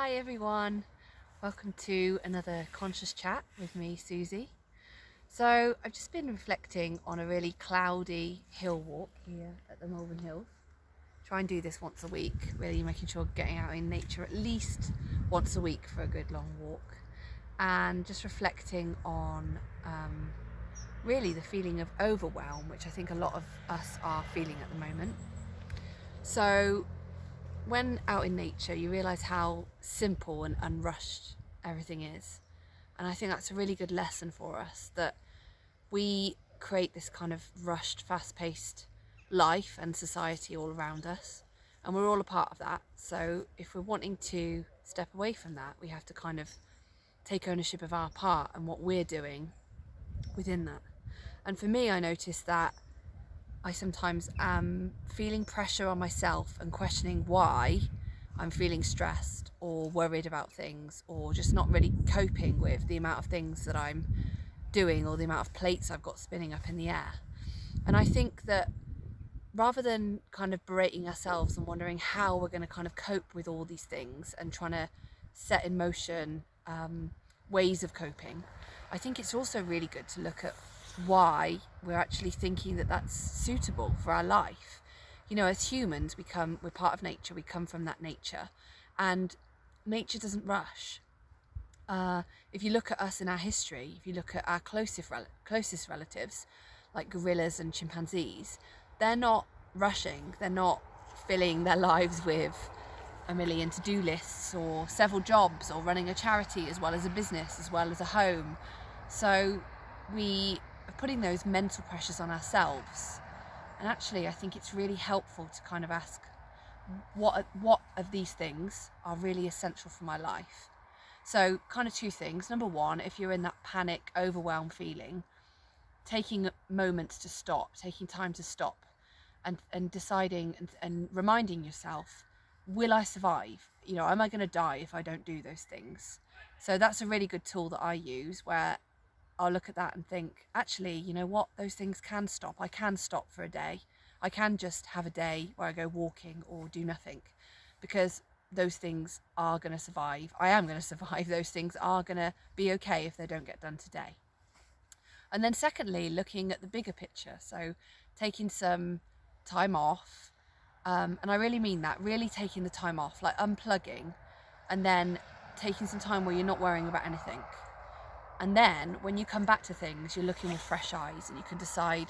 Hi everyone, welcome to another conscious chat with me, Susie. So I've just been reflecting on a really cloudy hill walk here at the Malvern Hills. Try and do this once a week, really making sure getting out in nature at least once a week for a good long walk, and just reflecting on really the feeling of overwhelm, which I think a lot of us are feeling at the moment. So when out in nature, you realise how simple and unrushed everything is. And I think that's a really good lesson for us, that we create this kind of rushed, fast-paced life and society all around us, and we're all a part of that. So if we're wanting to step away from that, we have to kind of take ownership of our part and what we're doing within that. And for me, I noticed that I sometimes am feeling pressure on myself and questioning why I'm feeling stressed or worried about things, or just not really coping with the amount of things that I'm doing or the amount of plates I've got spinning up in the air. And I think that rather than kind of berating ourselves and wondering how we're going to kind of cope with all these things and trying to set in motion ways of coping, I think it's also really good to look at why we're actually thinking that that's suitable for our life. You know, as humans, we're part of nature, we come from that nature, and nature doesn't rush. If you look at us in our history, if you look at our closest relatives, like gorillas and chimpanzees, they're not rushing, they're not filling their lives with a million to-do lists or several jobs or running a charity as well as a business as well as a home. So we are putting those mental pressures on ourselves, and actually I think it's really helpful to kind of ask what of these things are really essential for my life. So kind of two things. Number one, if you're in that panic, overwhelm feeling, taking moments to stop, taking time to stop and deciding and reminding yourself, will I survive? You know, am I going to die if I don't do those things? So that's a really good tool that I use, where I'll look at that and think, actually, you know what, those things can stop. I can stop for a day. I can just have a day where I go walking or do nothing, because those things are going to survive. I am going to survive. Those things are going to be okay if they don't get done today. And then secondly, looking at the bigger picture. So taking some time off, and I really mean that, really taking the time off, like unplugging, and then taking some time where you're not worrying about anything. And then when you come back to things, you're looking with fresh eyes and you can decide,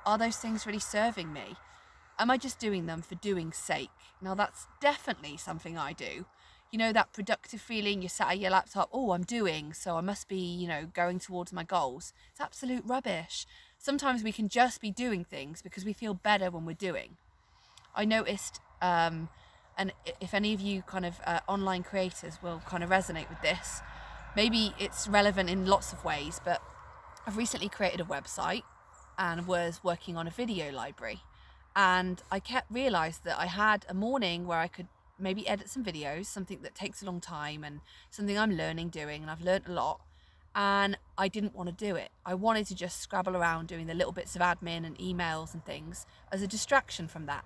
are those things really serving me? Am I just doing them for doing's sake? Now that's definitely something I do. You know, that productive feeling, you're sat at your laptop, oh, I'm doing, so I must be, you know, going towards my goals. It's absolute rubbish. Sometimes we can just be doing things because we feel better when we're doing. I noticed, and if any of you kind of online creators will kind of resonate with this, maybe it's relevant in lots of ways, but I've recently created a website and was working on a video library. And I realised that I had a morning where I could maybe edit some videos, something that takes a long time and something I'm doing, and I've learned a lot. And I didn't want to do it. I wanted to just scrabble around doing the little bits of admin and emails and things as a distraction from that.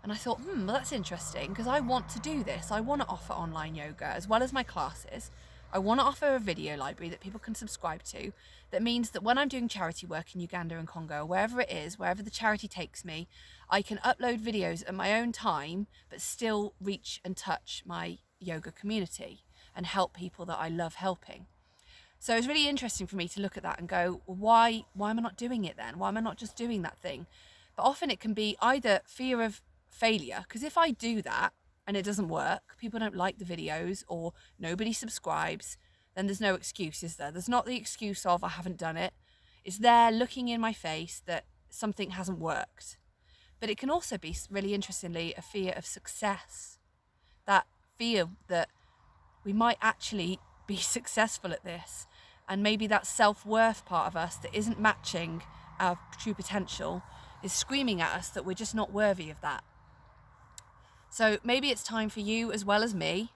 And I thought, well, that's interesting, because I want to do this. I want to offer online yoga as well as my classes. I want to offer a video library that people can subscribe to. That means that when I'm doing charity work in Uganda and Congo, wherever it is, wherever the charity takes me, I can upload videos at my own time, but still reach and touch my yoga community and help people that I love helping. So it's really interesting for me to look at that and go, well, why am I not doing it then? Why am I not just doing that thing? But often it can be either fear of failure, because if I do that and it doesn't work, people don't like the videos or nobody subscribes, then there's no excuse, is there? There's not the excuse of I haven't done it. It's there looking in my face that something hasn't worked. But it can also be, really interestingly, a fear of success. That fear that we might actually be successful at this, and maybe that self-worth part of us that isn't matching our true potential is screaming at us that we're just not worthy of that. So maybe it's time for you as well as me,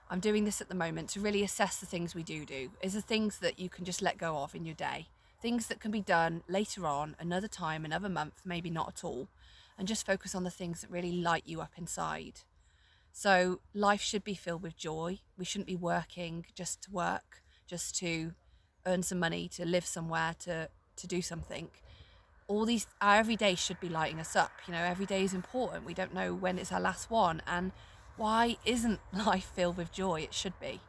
I'm doing this at the moment, to really assess the things we do. Is the things that you can just let go of in your day, things that can be done later on, another time, another month, maybe not at all, and just focus on the things that really light you up inside. So life should be filled with joy. We shouldn't be working just to work, just to earn some money, to live somewhere, to do something. Our every day should be lighting us up. You know, every day is important. We don't know when it's our last one. And why isn't life filled with joy? It should be.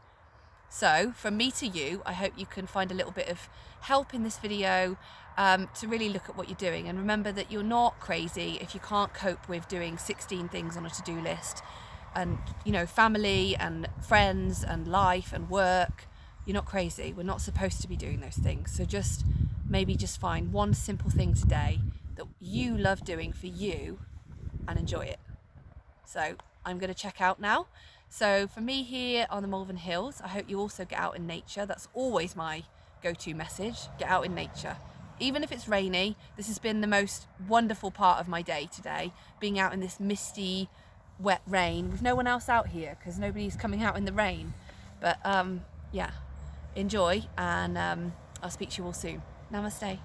So from me to you, I hope you can find a little bit of help in this video to really look at what you're doing. And remember that you're not crazy if you can't cope with doing 16 things on a to-do list. And, you know, family and friends and life and work. You're not crazy. We're not supposed to be doing those things. So maybe just find one simple thing today that you love doing for you and enjoy it. So I'm going to check out now. So for me here on the Malvern Hills, I hope you also get out in nature. That's always my go-to message. Get out in nature. Even if it's rainy, this has been the most wonderful part of my day today, being out in this misty, wet rain with no one else out here because nobody's coming out in the rain. But yeah, enjoy, and I'll speak to you all soon. Namaste.